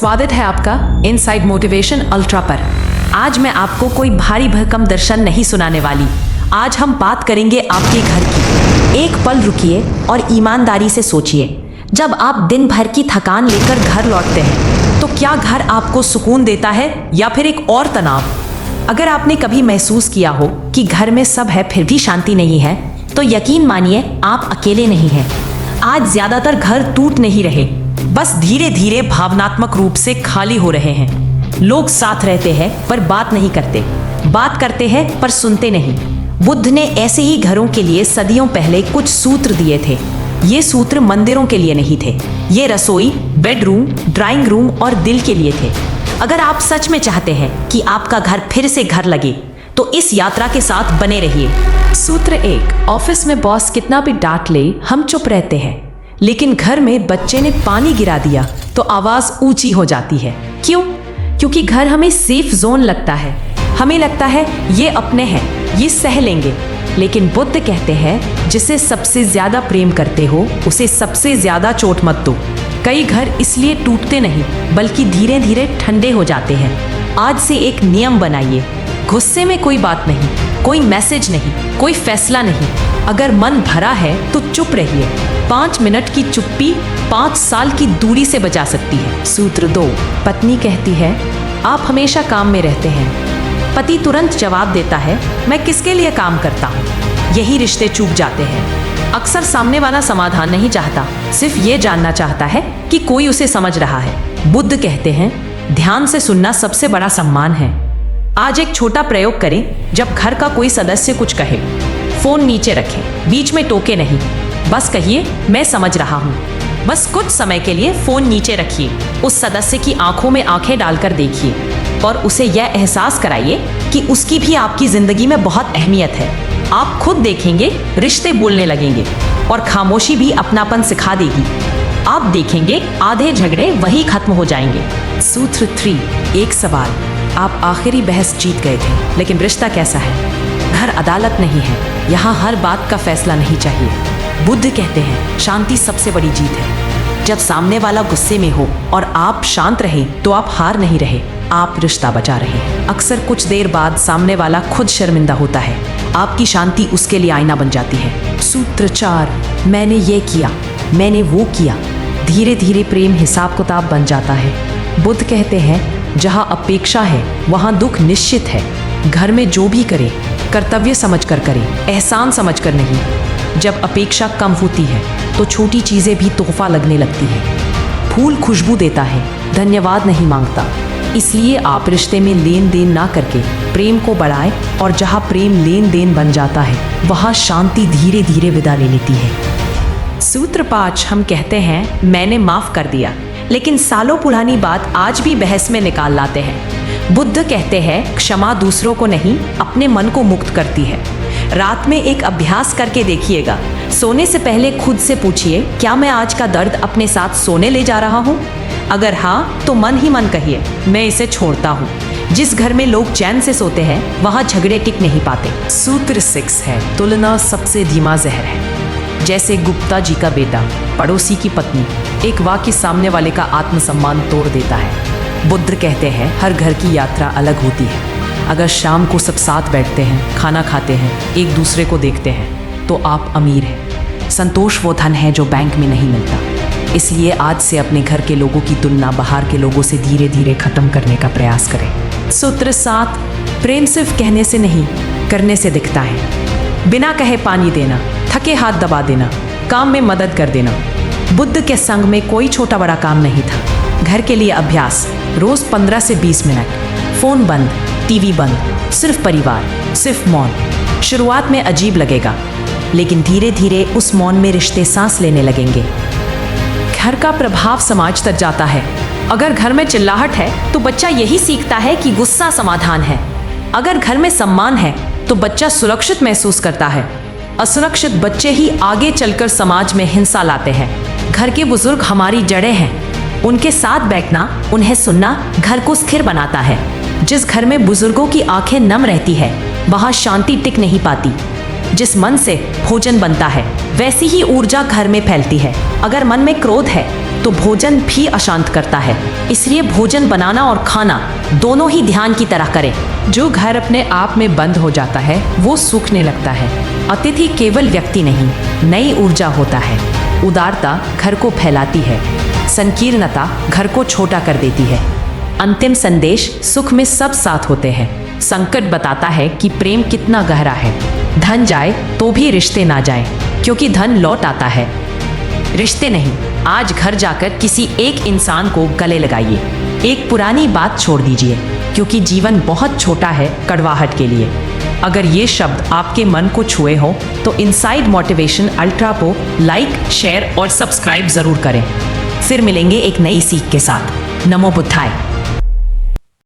स्वागत है आपका इनसाइड मोटिवेशन अल्ट्रा पर। आज मैं आपको कोई भारी भरकम दर्शन नहीं सुनाने वाली। आज हम बात करेंगे आपके घर की। एक पल रुकिए और ईमानदारी से सोचिए, जब आप दिन भर की थकान लेकर घर लौटते हैं तो क्या घर आपको सुकून देता है या फिर एक और तनाव? अगर आपने कभी महसूस किया हो कि घर में सब है फिर भी शांति नहीं है, तो यकीन मानिए आप अकेले नहीं हैं। आज ज्यादातर घर टूट नहीं रहे, बस धीरे धीरे भावनात्मक रूप से खाली हो रहे हैं। लोग साथ रहते हैं पर बात नहीं करते, बात करते हैं पर सुनते नहीं। बुद्ध ने ऐसे ही घरों के लिए सदियों पहले कुछ सूत्र दिए थे। ये सूत्र मंदिरों के लिए नहीं थे, ये रसोई, बेडरूम, ड्राइंग रूम और दिल के लिए थे। अगर आप सच में चाहते हैं कि आपका घर फिर से घर लगे तो इस यात्रा के साथ बने रहिए। सूत्र 1। ऑफिस में बॉस कितना भी डांट ले हम चुप रहते हैं, लेकिन घर में बच्चे ने पानी गिरा दिया तो आवाज ऊंची हो जाती है। क्यों? क्योंकि घर हमें सेफ जोन लगता है। हमें लगता है ये अपने हैं, ये सह लेंगे। लेकिन बुद्ध कहते हैं जिसे सबसे ज्यादा प्रेम करते हो उसे सबसे ज्यादा चोट मत दो। कई घर इसलिए टूटते नहीं बल्कि धीरे धीरे ठंडे हो जाते हैं। आज से एक नियम बनाइए, गुस्से में कोई बात नहीं, कोई मैसेज नहीं, कोई फैसला नहीं। अगर मन भरा है तो चुप रहिए। 5 मिनट की चुप्पी 5 साल की दूरी से बचा सकती है। सूत्र 2। पत्नी कहती है आप हमेशा काम में रहते हैं। पति तुरंत जवाब देता है मैं किसके लिए काम करता हूँ। यही रिश्ते चूक जाते हैं। अक्सर सामने वाला समाधान नहीं चाहता, सिर्फ ये जानना चाहता है कि कोई उसे समझ रहा है। बुद्ध कहते हैं ध्यान से सुनना सबसे बड़ा सम्मान है। आज एक छोटा प्रयोग करें। जब घर का कोई सदस्य कुछ कहे, फोन नीचे रखें, बीच में टोके नहीं, बस कहिए मैं समझ रहा हूँ। बस कुछ समय के लिए फोन नीचे रखिए, उस सदस्य की आंखों में आंखें डालकर देखिए और उसे यह एहसास कराइए कि उसकी भी आपकी जिंदगी में बहुत अहमियत है। आप खुद देखेंगे रिश्ते बोलने लगेंगे और खामोशी भी अपनापन सिखा देगी। आप देखेंगे आधे झगड़े वही खत्म हो जाएंगे। सूत्र 3। एक सवाल। आप आखिरी बहस जीत गए थे, लेकिन रिश्ता कैसा है? घर अदालत नहीं है, यहाँ हर बात का फैसला नहीं चाहिए। बुद्ध कहते हैं शांति सबसे बड़ी जीत है। जब सामने वाला गुस्से में हो और आप शांत रहे तो आप हार नहीं रहे, आप रिश्ता बचा रहे हैं। अक्सर कुछ देर बाद सामने वाला खुद शर्मिंदा होता है, आपकी शांति उसके लिए आईना बन जाती है। सूत्र 4। मैंने ये किया, मैंने वो किया। धीरे धीरे प्रेम हिसाब किताब बन जाता है। बुद्ध कहते हैं जहाँ अपेक्षा है वहाँ दुख निश्चित है। घर में जो भी करे कर्तव्य समझकर करे, एहसान समझकर नहीं। जब अपेक्षा कम होती है तो छोटी चीज़ें भी तोहफा लगने लगती है। फूल खुशबू देता है, धन्यवाद नहीं मांगता। इसलिए आप रिश्ते में लेन देन ना करके प्रेम को बढ़ाएं, और जहाँ प्रेम लेन देन बन जाता है वहाँ शांति धीरे धीरे विदा ले लेती है। सूत्र 5। हम कहते हैं मैंने माफ कर दिया, लेकिन सालों पुरानी बात आज भी बहस में निकाल लाते हैं। बुद्ध कहते हैं क्षमा दूसरों को नहीं अपने मन को मुक्त करती है। रात में एक अभ्यास करके देखिएगा। सोने से पहले खुद से पूछिए क्या मैं आज का दर्द अपने साथ सोने ले जा रहा हूँ? अगर हाँ तो मन ही मन कहिए मैं इसे छोड़ता हूँ। जिस घर में लोग चैन से सोते हैं वहाँ झगड़े टिक नहीं पाते। सूत्र 6 है तुलना सबसे धीमा जहर है। जैसे गुप्ता जी का बेटा पड़ोसी की पत्नी, एक वाक्य सामने वाले का आत्मसम्मान तोड़ देता है। बुद्ध कहते हैं हर घर की यात्रा अलग होती है। अगर शाम को सब साथ बैठते हैं, खाना खाते हैं, एक दूसरे को देखते हैं तो आप अमीर हैं। संतोष वो धन है जो बैंक में नहीं मिलता। इसलिए आज से अपने घर के लोगों की तुलना बाहर के लोगों से धीरे धीरे खत्म करने का प्रयास करें। सूत्र 7। प्रेम सिर्फ कहने से नहीं करने से दिखता है। बिना कहे पानी देना, थके हाथ दबा देना, काम में मदद कर देना। बुद्ध के संग में कोई छोटा बड़ा काम नहीं था। घर के लिए अभ्यास, रोज 15 से 20 मिनट, फोन बंद, टीवी बंद, सिर्फ परिवार, सिर्फ मौन। शुरुआत में अजीब लगेगा, लेकिन धीरे धीरे उस मौन में रिश्ते सांस लेने लगेंगे। घर का प्रभाव समाज तक जाता है। अगर घर में चिल्लाहट है तो बच्चा यही सीखता है कि गुस्सा समाधान है। अगर घर में सम्मान है तो बच्चा सुरक्षित महसूस करता है। असुरक्षित बच्चे ही आगे चलकर समाज में हिंसा लाते हैं। घर के बुजुर्ग हमारी जड़ें हैं। उनके साथ बैठना, उन्हें सुनना घर को स्थिर बनाता है। जिस घर में बुजुर्गों की आंखें नम रहती है वहाँ शांति टिक नहीं पाती। जिस मन से भोजन बनता है वैसी ही ऊर्जा घर में फैलती है। अगर मन में क्रोध है तो भोजन भी अशांत करता है। इसलिए भोजन बनाना और खाना दोनों ही ध्यान की तरह करें। जो घर अपने आप में बंद हो जाता है वो सूखने लगता है। अतिथि केवल व्यक्ति नहीं, नई ऊर्जा होता है। उदारता घर को फैलाती है, संकीर्णता घर को छोटा कर देती है। अंतिम संदेश, सुख में सब साथ होते हैं। संकट बताता है कि प्रेम कितना गहरा है। धन जाए तो भी रिश्ते ना जाए, क्योंकि धन लौट आता है, रिश्ते नहीं। आज घर जाकर किसी एक इंसान को गले लगाइए, एक पुरानी बात छोड़ दीजिए, क्योंकि जीवन बहुत छोटा है कड़वाहट के लिए। अगर ये शब्द आपके मन को छुए हो तो इनसाइड मोटिवेशन अल्ट्रा को लाइक, शेयर और सब्सक्राइब जरूर करें। फिर मिलेंगे एक नई सीख के साथ। नमो बुद्धाय।